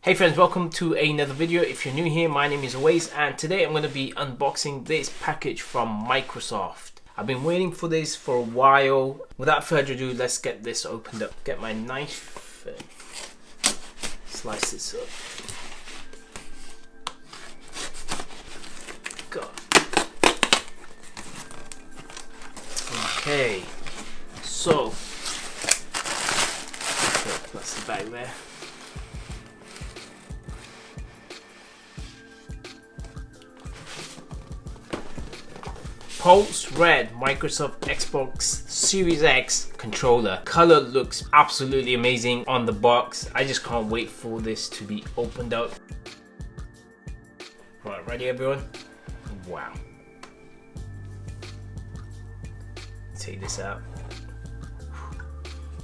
Hey friends, welcome to another video. If you're new here, my name is Awais and today I'm going to be unboxing this package from Microsoft. I've been waiting for this for a while. Without further ado, let's get this opened up. Get my knife and slice this up. God. Okay, so that's the bag there. Pulse Red Microsoft Xbox Series X controller. Color looks absolutely amazing on the box. I just can't wait for this to be opened up. Right, ready everyone? Wow. Take this out.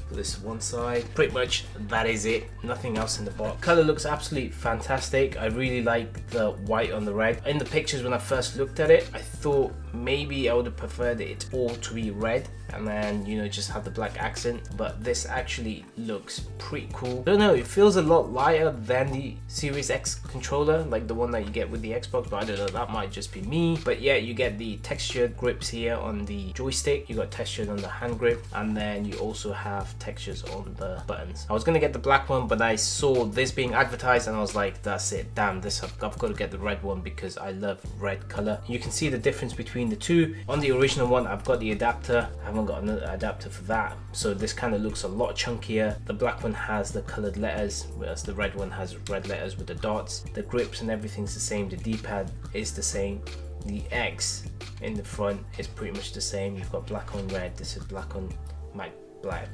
Put this to one side. Pretty much that is it. Nothing else in the box. Color looks absolutely fantastic. I really like the white on the red. In the pictures when I first looked at it, I thought maybe I would have preferred it all to be red and then, you know, just have the black accent, but this actually looks pretty cool. I don't know, it feels a lot lighter than the Series X controller, like the one that you get with the Xbox, but I don't know, that might just be me. But yeah, you get the textured grips here on the joystick, you got textured on the hand grip, and then you also have textures on the buttons. I was gonna get the black one, but I saw this being advertised and I was like, that's it, damn, this I've got to get the red one because I love red color. You can see the difference between the two. On the original one, I've got the adapter. I haven't got another adapter for that, so this kind of looks a lot chunkier. The black one has the colored letters, whereas the red one has red letters with the dots. The grips and everything's the same. The D-pad is the same. The X in the front is pretty much the same. You've got black on red. This is black on matte black.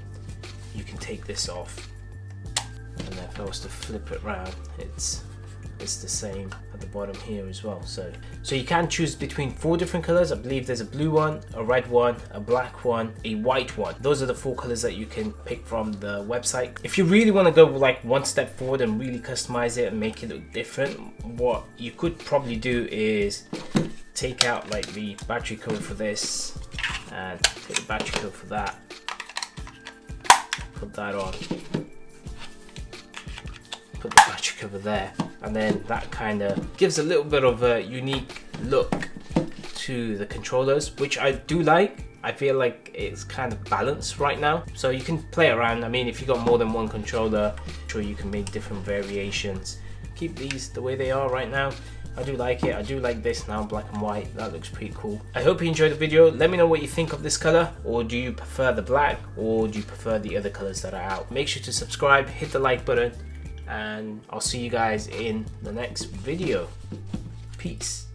You can take this off, and then if I was to flip it around, it's the same at the bottom here as well. So you can choose between 4 different colors. I believe there's a blue one, a red one, a black one, a white one. Those are the 4 colors that you can pick from the website. If you really want to go like one step forward and really customize it and make it look different, what you could probably do is take out like the battery cover for this and take the battery cover for that, put that on, put the battery cover there, and then that kind of gives a little bit of a unique look to the controllers, which I do like. I feel like it's kind of balanced right now, so you can play around. I mean, if you got more than one controller, I'm sure you can make different variations. Keep these the way they are right now. I do like it. I do like this now, black and white. That looks pretty cool. I hope you enjoyed the video. Let me know what you think of this color, or do you prefer the black, or do you prefer the other colors that are out? Make sure to subscribe, hit the like button, and I'll see you guys in the next video. Peace.